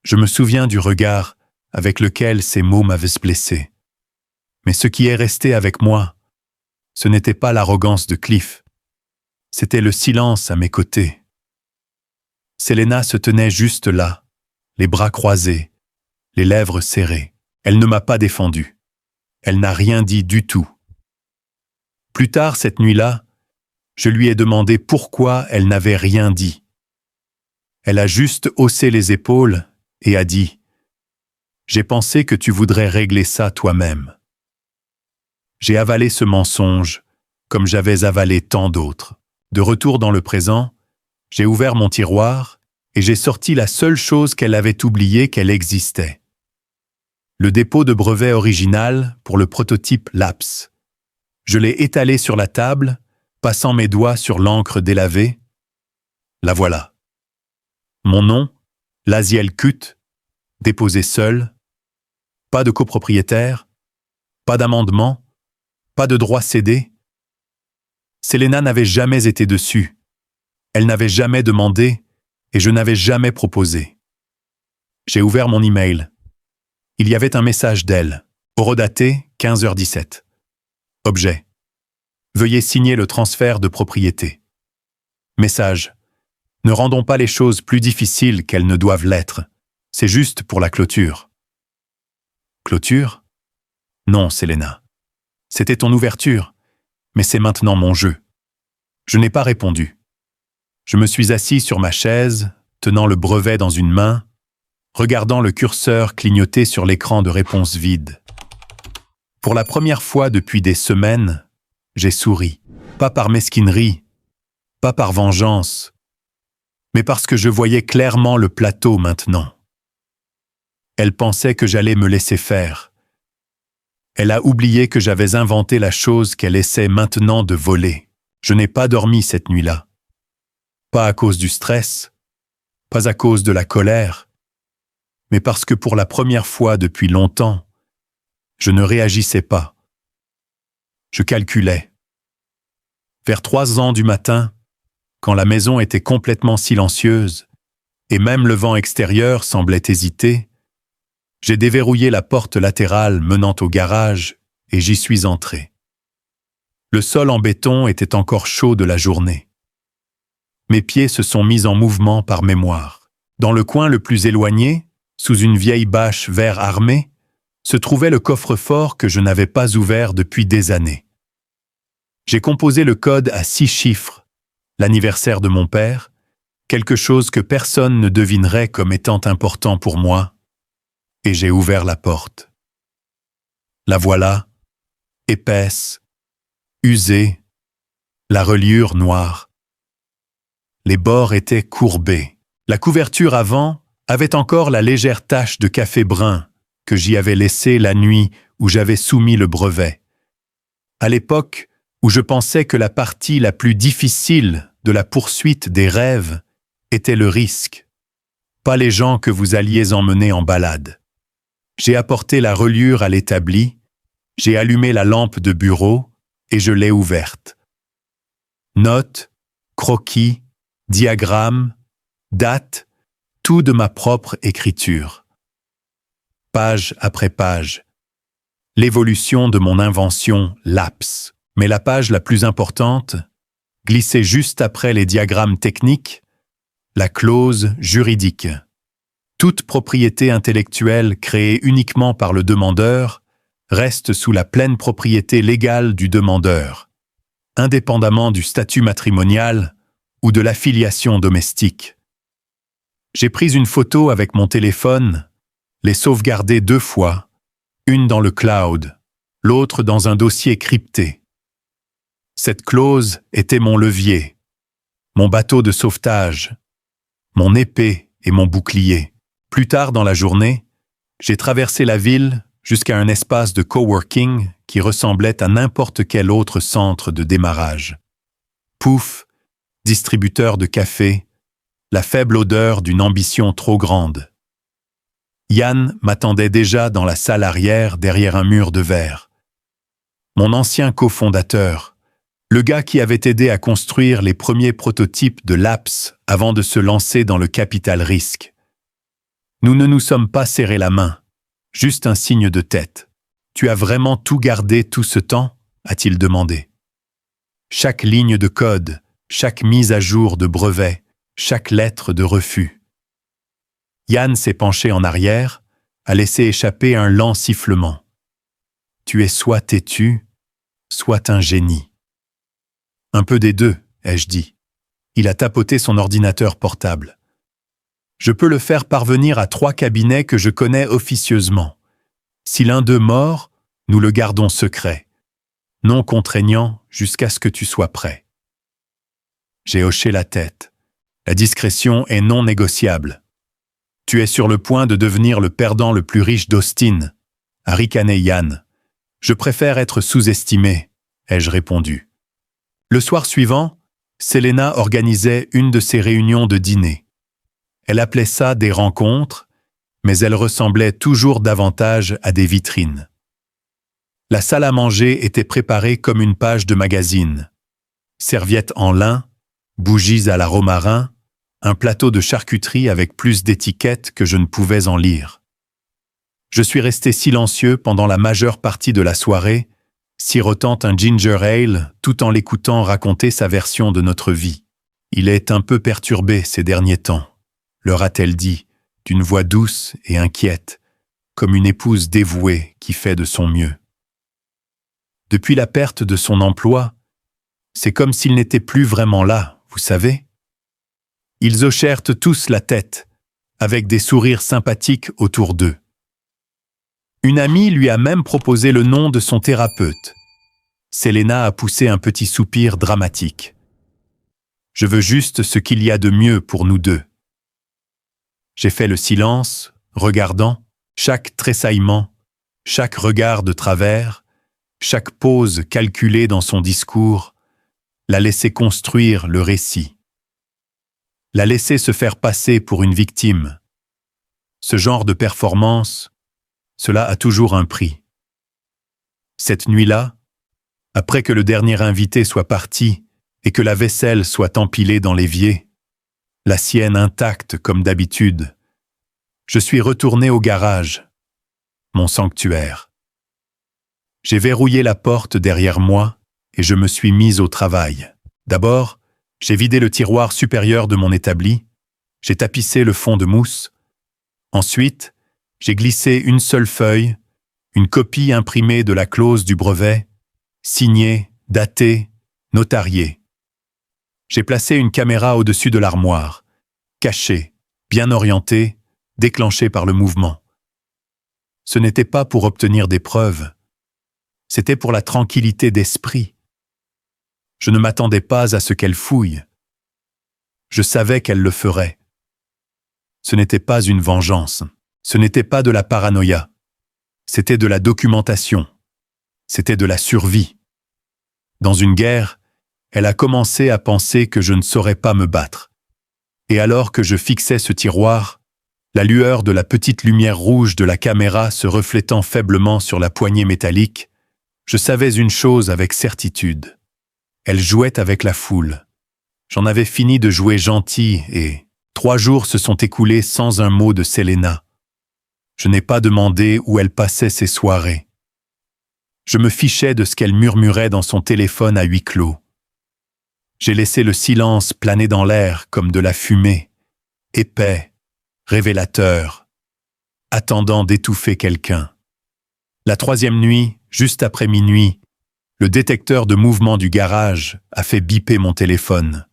Je me souviens du regard avec lequel ces mots m'avaient blessé. Mais ce qui est resté avec moi, ce n'était pas l'arrogance de Cliff. C'était le silence à mes côtés. Selena se tenait juste là, les bras croisés, les lèvres serrées. Elle ne m'a pas défendu. Elle n'a rien dit du tout. Plus tard cette nuit-là, je lui ai demandé pourquoi elle n'avait rien dit. Elle a juste haussé les épaules et a dit « J'ai pensé que tu voudrais régler ça toi-même. » J'ai avalé ce mensonge comme j'avais avalé tant d'autres. De retour dans le présent, j'ai ouvert mon tiroir et j'ai sorti la seule chose qu'elle avait oubliée qu'elle existait. Le dépôt de brevet original pour le prototype LAPS. Je l'ai étalé sur la table, passant mes doigts sur l'encre délavée. La voilà. Mon nom, Laziel Cut, déposé seul. Pas de copropriétaire, pas d'amendement, pas de droit cédé. Selena n'avait jamais été dessus. Elle n'avait jamais demandé et je n'avais jamais proposé. J'ai ouvert mon email. Il y avait un message d'elle, horodaté 15h17. Objet. Veuillez signer le transfert de propriété. Message. Ne rendons pas les choses plus difficiles qu'elles ne doivent l'être. C'est juste pour la clôture. Clôture? Non, Selena. C'était ton ouverture, mais c'est maintenant mon jeu. Je n'ai pas répondu. Je me suis assis sur ma chaise, tenant le brevet dans une main, regardant le curseur clignoter sur l'écran de réponse vide. Pour la première fois depuis des semaines, j'ai souri. Pas par mesquinerie, pas par vengeance, mais parce que je voyais clairement le plateau maintenant. Elle pensait que j'allais me laisser faire. Elle a oublié que j'avais inventé la chose qu'elle essaie maintenant de voler. Je n'ai pas dormi cette nuit-là. Pas à cause du stress, pas à cause de la colère, mais parce que pour la première fois depuis longtemps, je ne réagissais pas. Je calculais. Vers 3 heures du matin, quand la maison était complètement silencieuse, et même le vent extérieur semblait hésiter, j'ai déverrouillé la porte latérale menant au garage et j'y suis entré. Le sol en béton était encore chaud de la journée. Mes pieds se sont mis en mouvement par mémoire. Dans le coin le plus éloigné, sous une vieille bâche vert armé, se trouvait le coffre-fort que je n'avais pas ouvert depuis des années. J'ai composé le code à 6 chiffres, l'anniversaire de mon père, quelque chose que personne ne devinerait comme étant important pour moi, et j'ai ouvert la porte. La voilà, épaisse, usée, la reliure noire. Les bords étaient courbés. La couverture avant avait encore la légère tache de café brun que j'y avais laissée la nuit où j'avais soumis le brevet. À l'époque où je pensais que la partie la plus difficile de la poursuite des rêves était le risque, pas les gens que vous alliez emmener en balade. J'ai apporté la reliure à l'établi, j'ai allumé la lampe de bureau et je l'ai ouverte. Notes, croquis, diagrammes, dates, tout de ma propre écriture. Page après page. L'évolution de mon invention lapse. Mais la page la plus importante, glissée juste après les diagrammes techniques, la clause juridique. Toute propriété intellectuelle créée uniquement par le demandeur reste sous la pleine propriété légale du demandeur, indépendamment du statut matrimonial ou de l'affiliation domestique. J'ai pris une photo avec mon téléphone, l'ai sauvegardée 2 fois, une dans le cloud, l'autre dans un dossier crypté. Cette clause était mon levier, mon bateau de sauvetage, mon épée et mon bouclier. Plus tard dans la journée, j'ai traversé la ville jusqu'à un espace de coworking qui ressemblait à n'importe quel autre centre de démarrage. Pouf, distributeur de café, la faible odeur d'une ambition trop grande. Yann m'attendait déjà dans la salle arrière derrière un mur de verre. Mon ancien cofondateur, le gars qui avait aidé à construire les premiers prototypes de l'apps avant de se lancer dans le capital risque. Nous ne nous sommes pas serré la main, juste un signe de tête. « Tu as vraiment tout gardé tout ce temps ?» a-t-il demandé. Chaque ligne de code, chaque mise à jour de brevet, chaque lettre de refus. Yann s'est penché en arrière, a laissé échapper un lent sifflement. « Tu es soit têtu, soit un génie. » « Un peu des deux, ai-je dit. Il a tapoté son ordinateur portable. Je peux le faire parvenir à 3 cabinets que je connais officieusement. Si l'un d'eux mord, nous le gardons secret, non contraignant jusqu'à ce que tu sois prêt. J'ai hoché la tête. La discrétion est non négociable. Tu es sur le point de devenir le perdant le plus riche d'Austin, a ricané Yann. Je préfère être sous-estimé, ai-je répondu. Le soir suivant, Selena organisait une de ses réunions de dîner. Elle appelait ça des rencontres, mais elles ressemblaient toujours davantage à des vitrines. La salle à manger était préparée comme une page de magazine. Serviettes en lin, bougies à la romarin, un plateau de charcuterie avec plus d'étiquettes que je ne pouvais en lire. Je suis resté silencieux pendant la majeure partie de la soirée, sirotant un ginger ale tout en l'écoutant raconter sa version de notre vie. Il est un peu perturbé ces derniers temps, leur a-t-elle dit, d'une voix douce et inquiète, comme une épouse dévouée qui fait de son mieux. Depuis la perte de son emploi, c'est comme s'il n'était plus vraiment là, vous savez. Ils hochèrent tous la tête, avec des sourires sympathiques autour d'eux. Une amie lui a même proposé le nom de son thérapeute. Selena a poussé un petit soupir dramatique. Je veux juste ce qu'il y a de mieux pour nous deux. J'ai fait le silence, regardant chaque tressaillement, chaque regard de travers, chaque pause calculée dans son discours, la laisser construire le récit. La laisser se faire passer pour une victime. Ce genre de performance, cela a toujours un prix. Cette nuit-là, après que le dernier invité soit parti et que la vaisselle soit empilée dans l'évier, la sienne intacte comme d'habitude, je suis retourné au garage, mon sanctuaire. J'ai verrouillé la porte derrière moi et je me suis mis au travail. D'abord, j'ai vidé le tiroir supérieur de mon établi, j'ai tapissé le fond de mousse. Ensuite, j'ai glissé une seule feuille, une copie imprimée de la clause du brevet, signée, datée, notariée. J'ai placé une caméra au-dessus de l'armoire, cachée, bien orientée, déclenchée par le mouvement. Ce n'était pas pour obtenir des preuves, c'était pour la tranquillité d'esprit. Je ne m'attendais pas à ce qu'elle fouille. Je savais qu'elle le ferait. Ce n'était pas une vengeance, ce n'était pas de la paranoïa, c'était de la documentation, c'était de la survie. Dans une guerre, elle a commencé à penser que je ne saurais pas me battre. Et alors que je fixais ce tiroir, la lueur de la petite lumière rouge de la caméra se reflétant faiblement sur la poignée métallique, je savais une chose avec certitude. Elle jouait avec la foule. J'en avais fini de jouer gentil et 3 jours se sont écoulés sans un mot de Selena. Je n'ai pas demandé où elle passait ses soirées. Je me fichais de ce qu'elle murmurait dans son téléphone à huis clos. J'ai laissé le silence planer dans l'air comme de la fumée, épais, révélateur, attendant d'étouffer quelqu'un. La 3e nuit, juste après minuit, le détecteur de mouvement du garage a fait biper mon téléphone.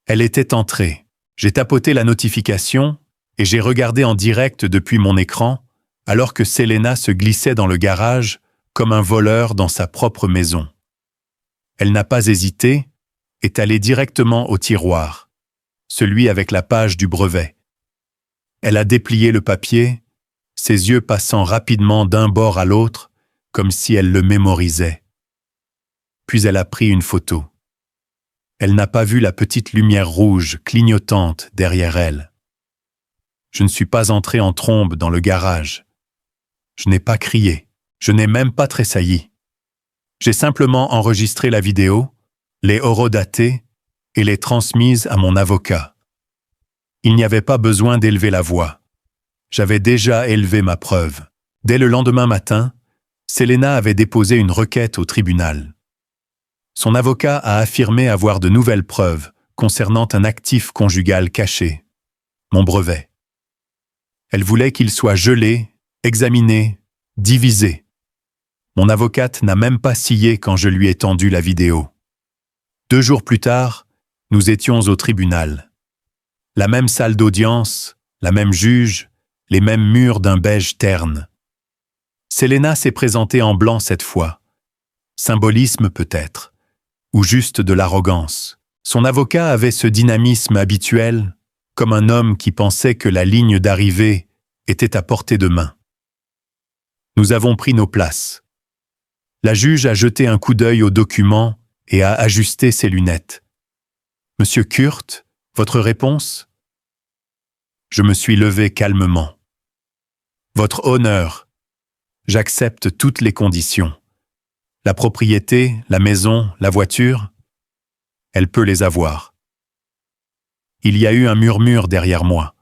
Elle était entrée. J'ai tapoté la notification et j'ai regardé en direct depuis mon écran alors que Selena se glissait dans le garage comme un voleur dans sa propre maison. Elle n'a pas hésité, est allée directement au tiroir, celui avec la page du brevet. Elle a déplié le papier, ses yeux passant rapidement d'un bord à l'autre, comme si elle le mémorisait. Puis elle a pris une photo. Elle n'a pas vu la petite lumière rouge clignotante derrière elle. Je ne suis pas entré en trombe dans le garage. Je n'ai pas crié. Je n'ai même pas tressailli. J'ai simplement enregistré la vidéo, les horodatées et les transmises à mon avocat. Il n'y avait pas besoin d'élever la voix. J'avais déjà élevé ma preuve. Dès le lendemain matin, Selena avait déposé une requête au tribunal. Son avocat a affirmé avoir de nouvelles preuves concernant un actif conjugal caché, mon brevet. Elle voulait qu'il soit gelé, examiné, divisé. Mon avocate n'a même pas scié quand je lui ai tendu la vidéo. 2 jours plus tard, nous étions au tribunal. La même salle d'audience, la même juge, les mêmes murs d'un beige terne. Selena s'est présentée en blanc cette fois. Symbolisme peut-être, ou juste de l'arrogance. Son avocat avait ce dynamisme habituel, comme un homme qui pensait que la ligne d'arrivée était à portée de main. Nous avons pris nos places. La juge a jeté un coup d'œil aux documents et a ajusté ses lunettes. « Monsieur Kurt, votre réponse ?» Je me suis levé calmement. « Votre honneur, j'accepte toutes les conditions. La propriété, la maison, la voiture, elle peut les avoir. » Il y a eu un murmure derrière moi.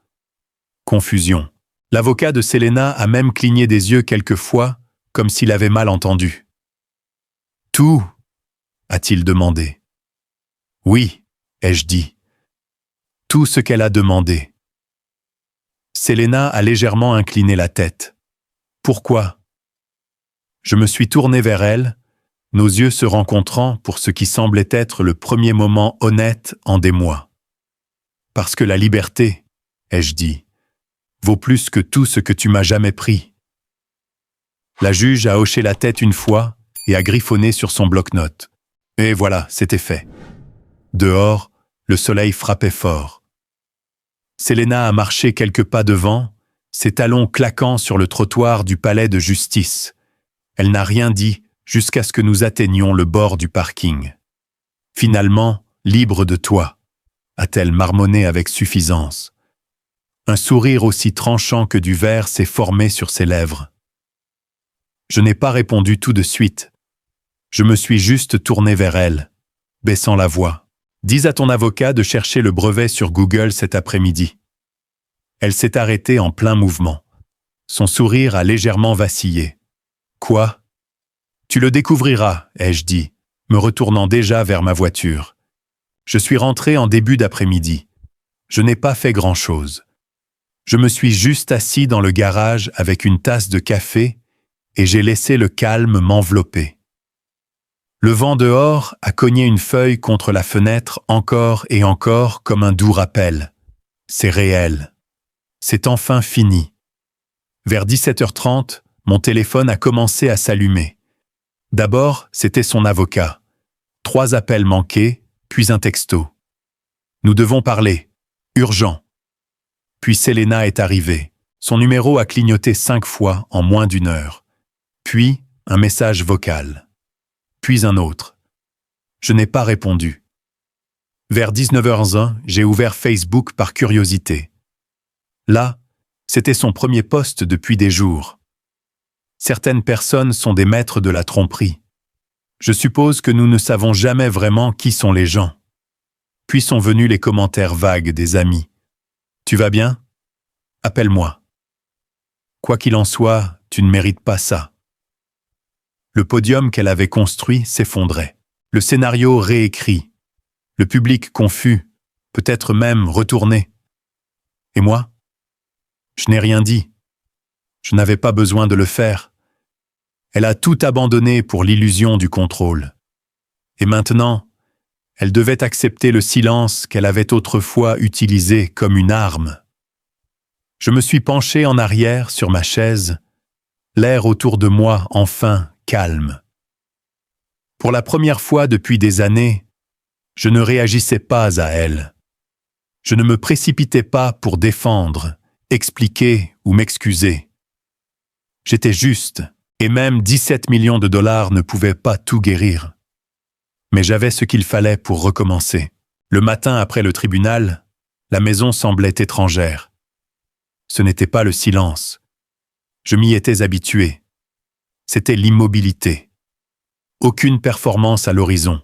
Confusion. L'avocat de Selena a même cligné des yeux quelquefois, comme s'il avait mal entendu. « Tout ?» a-t-il demandé. « Oui », ai-je dit. « Tout ce qu'elle a demandé. » Selena a légèrement incliné la tête. « Pourquoi ?» Je me suis tourné vers elle, nos yeux se rencontrant pour ce qui semblait être le premier moment honnête en des mois. « Parce que la liberté, ai-je dit, vaut plus que tout ce que tu m'as jamais pris. » La juge a hoché la tête une fois et a griffonné sur son bloc-notes. Et voilà, c'était fait. Dehors, le soleil frappait fort. Selena a marché quelques pas devant, ses talons claquant sur le trottoir du palais de justice. Elle n'a rien dit jusqu'à ce que nous atteignions le bord du parking. « Finalement, libre de toi », a-t-elle marmonné avec suffisance. Un sourire aussi tranchant que du verre s'est formé sur ses lèvres. Je n'ai pas répondu tout de suite. Je me suis juste tourné vers elle, baissant la voix. « Dis à ton avocat de chercher le brevet sur Google cet après-midi. » Elle s'est arrêtée en plein mouvement. Son sourire a légèrement vacillé. « Quoi ? » ?»« Tu le découvriras, » ai-je dit, me retournant déjà vers ma voiture. Je suis rentré en début d'après-midi. Je n'ai pas fait grand-chose. Je me suis juste assis dans le garage avec une tasse de café et j'ai laissé le calme m'envelopper. Le vent dehors a cogné une feuille contre la fenêtre encore et encore comme un doux rappel. C'est réel. C'est enfin fini. Vers 17h30, mon téléphone a commencé à s'allumer. D'abord, c'était son avocat. 3 appels manqués, puis un texto. « Nous devons parler. Urgent. » Puis Selena est arrivée. Son numéro a clignoté 5 fois en moins d'1 heure. Puis, un message vocal. Puis un autre. Je n'ai pas répondu. Vers 19h01, j'ai ouvert Facebook par curiosité. Là, c'était son premier post depuis des jours. Certaines personnes sont des maîtres de la tromperie. Je suppose que nous ne savons jamais vraiment qui sont les gens. Puis sont venus les commentaires vagues des amis. « Tu vas bien ? Appelle-moi. » Quoi qu'il en soit, tu ne mérites pas ça. Le podium qu'elle avait construit s'effondrait. Le scénario réécrit. Le public confus, peut-être même retourné. Et moi ? Je n'ai rien dit. Je n'avais pas besoin de le faire. Elle a tout abandonné pour l'illusion du contrôle. Et maintenant, elle devait accepter le silence qu'elle avait autrefois utilisé comme une arme. Je me suis penché en arrière sur ma chaise, l'air autour de moi enfin calme. Pour la première fois depuis des années, je ne réagissais pas à elle. Je ne me précipitais pas pour défendre, expliquer ou m'excuser. J'étais juste, et même 17 millions de dollars ne pouvaient pas tout guérir. Mais j'avais ce qu'il fallait pour recommencer. Le matin après le tribunal, la maison semblait étrangère. Ce n'était pas le silence. Je m'y étais habitué. C'était l'immobilité. Aucune performance à l'horizon.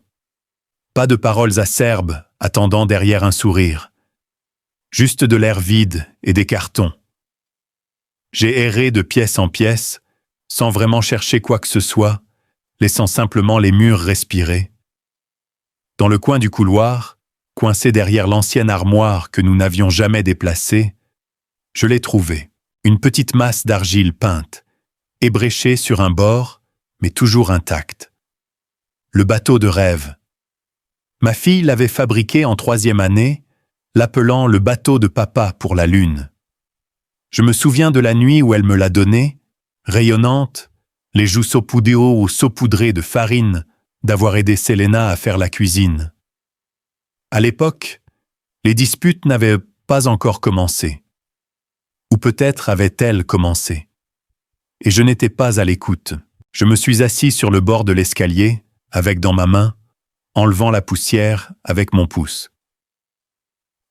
Pas de paroles acerbes attendant derrière un sourire. Juste de l'air vide et des cartons. J'ai erré de pièce en pièce, sans vraiment chercher quoi que ce soit, laissant simplement les murs respirer. Dans le coin du couloir, coincé derrière l'ancienne armoire que nous n'avions jamais déplacée, je l'ai trouvée, une petite masse d'argile peinte, ébréchée sur un bord, mais toujours intacte. Le bateau de rêve. Ma fille l'avait fabriqué en 3e année, l'appelant le bateau de papa pour la lune. Je me souviens de la nuit où elle me l'a donné, rayonnante, les joues saupoudrées de farine, d'avoir aidé Selena à faire la cuisine. À l'époque, les disputes n'avaient pas encore commencé. Ou peut-être avaient-elles commencé. Et je n'étais pas à l'écoute. Je me suis assis sur le bord de l'escalier, avec dans ma main, enlevant la poussière avec mon pouce.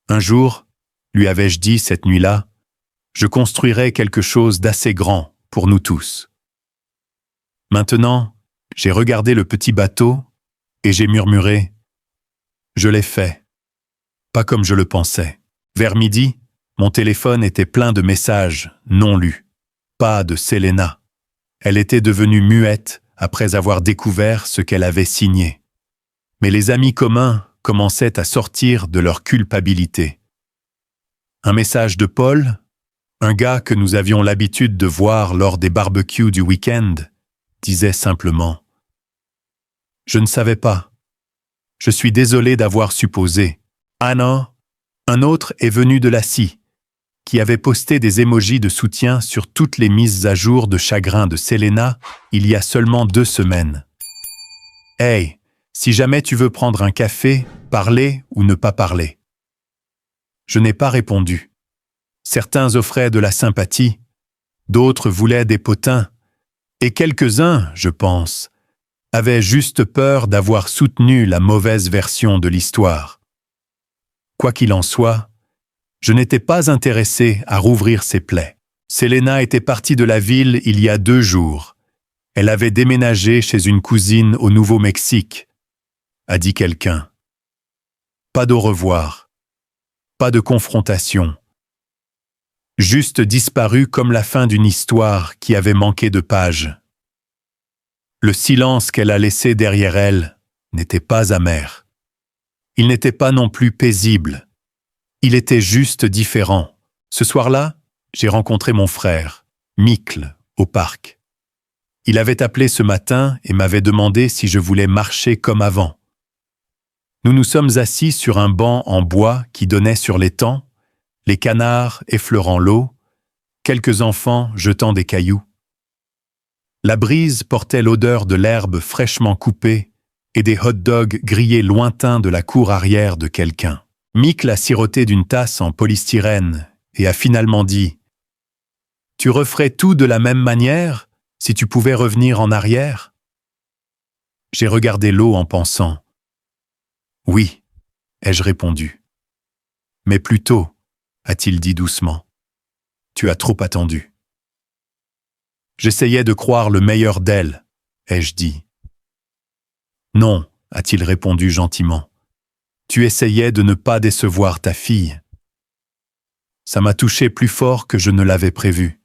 Un jour, lui avais-je dit cette nuit-là, je construirais quelque chose d'assez grand pour nous tous. Maintenant, j'ai regardé le petit bateau et j'ai murmuré « Je l'ai fait ». Pas comme je le pensais. Vers midi, mon téléphone était plein de messages non lus. Pas de Selena. Elle était devenue muette après avoir découvert ce qu'elle avait signé. Mais les amis communs commençaient à sortir de leur culpabilité. Un message de Paul, un gars que nous avions l'habitude de voir lors des barbecues du week-end, disait simplement « Je ne savais pas. Je suis désolé d'avoir supposé. Ah non, un autre est venu de la scie. qui avait posté des émojis de soutien sur toutes les mises à jour de chagrin de Selena il y a seulement 2 semaines. « Hey, si jamais tu veux prendre un café, parler ou ne pas parler. » Je n'ai pas répondu. Certains offraient de la sympathie, d'autres voulaient des potins, et quelques-uns, je pense, avaient juste peur d'avoir soutenu la mauvaise version de l'histoire. Quoi qu'il en soit, je n'étais pas intéressé à rouvrir ses plaies. Selena était partie de la ville il y a 2 jours. Elle avait déménagé chez une cousine au Nouveau-Mexique, a dit quelqu'un. Pas d'au revoir, pas de confrontation. Juste disparue comme la fin d'une histoire qui avait manqué de pages. Le silence qu'elle a laissé derrière elle n'était pas amer. Il n'était pas non plus paisible. Il était juste différent. Ce soir-là, j'ai rencontré mon frère, Mikl, au parc. Il avait appelé ce matin et m'avait demandé si je voulais marcher comme avant. Nous nous sommes assis sur un banc en bois qui donnait sur l'étang, les canards effleurant l'eau, quelques enfants jetant des cailloux. La brise portait l'odeur de l'herbe fraîchement coupée et des hot-dogs grillés lointains de la cour arrière de quelqu'un. Mikl a siroté d'une tasse en polystyrène et a finalement dit « Tu referais tout de la même manière si tu pouvais revenir en arrière ?» J'ai regardé l'eau en pensant « Oui », ai-je répondu. « Mais plutôt, a-t-il dit doucement, tu as trop attendu. » J'essayais de croire le meilleur d'elle, ai-je dit. « Non, a-t-il répondu gentiment. Tu essayais de ne pas décevoir ta fille. » Ça m'a touché plus fort que je ne l'avais prévu.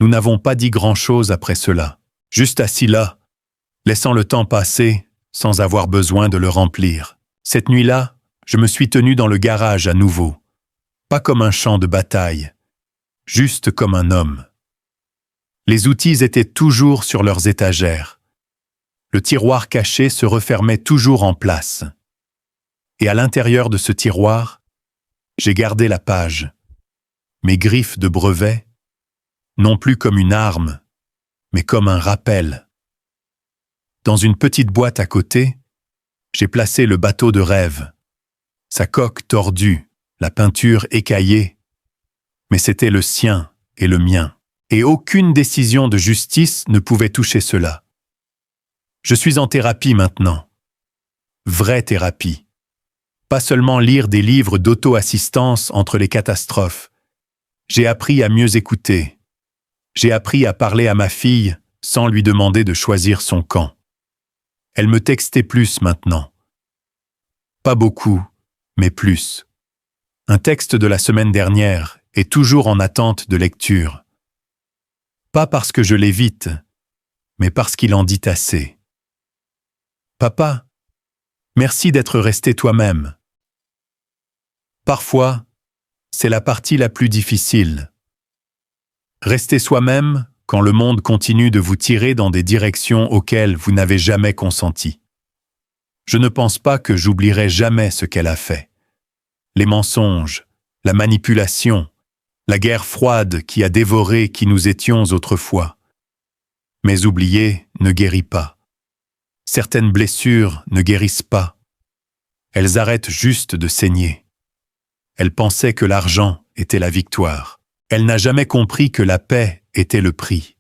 Nous n'avons pas dit grand-chose après cela, juste assis là, laissant le temps passer sans avoir besoin de le remplir. Cette nuit-là, je me suis tenu dans le garage à nouveau, pas comme un champ de bataille, juste comme un homme. Les outils étaient toujours sur leurs étagères. Le tiroir caché se refermait toujours en place. Et à l'intérieur de ce tiroir, j'ai gardé la page, mes griffes de brevet, non plus comme une arme, mais comme un rappel. Dans une petite boîte à côté, j'ai placé le bateau de rêve, sa coque tordue, la peinture écaillée, mais c'était le sien et le mien. Et aucune décision de justice ne pouvait toucher cela. Je suis en thérapie maintenant. Vraie thérapie. Pas seulement lire des livres d'auto-assistance entre les catastrophes. J'ai appris à mieux écouter. J'ai appris à parler à ma fille sans lui demander de choisir son camp. Elle me textait plus maintenant. Pas beaucoup, mais plus. Un texte de la semaine dernière est toujours en attente de lecture. Pas parce que je l'évite, mais parce qu'il en dit assez. Papa, merci d'être resté toi-même. Parfois, c'est la partie la plus difficile. Rester soi-même quand le monde continue de vous tirer dans des directions auxquelles vous n'avez jamais consenti. Je ne pense pas que j'oublierai jamais ce qu'elle a fait. Les mensonges, la manipulation, la guerre froide qui a dévoré qui nous étions autrefois. Mais oublier ne guérit pas. Certaines blessures ne guérissent pas. Elles arrêtent juste de saigner. Elle pensait que l'argent était la victoire. Elle n'a jamais compris que la paix était le prix.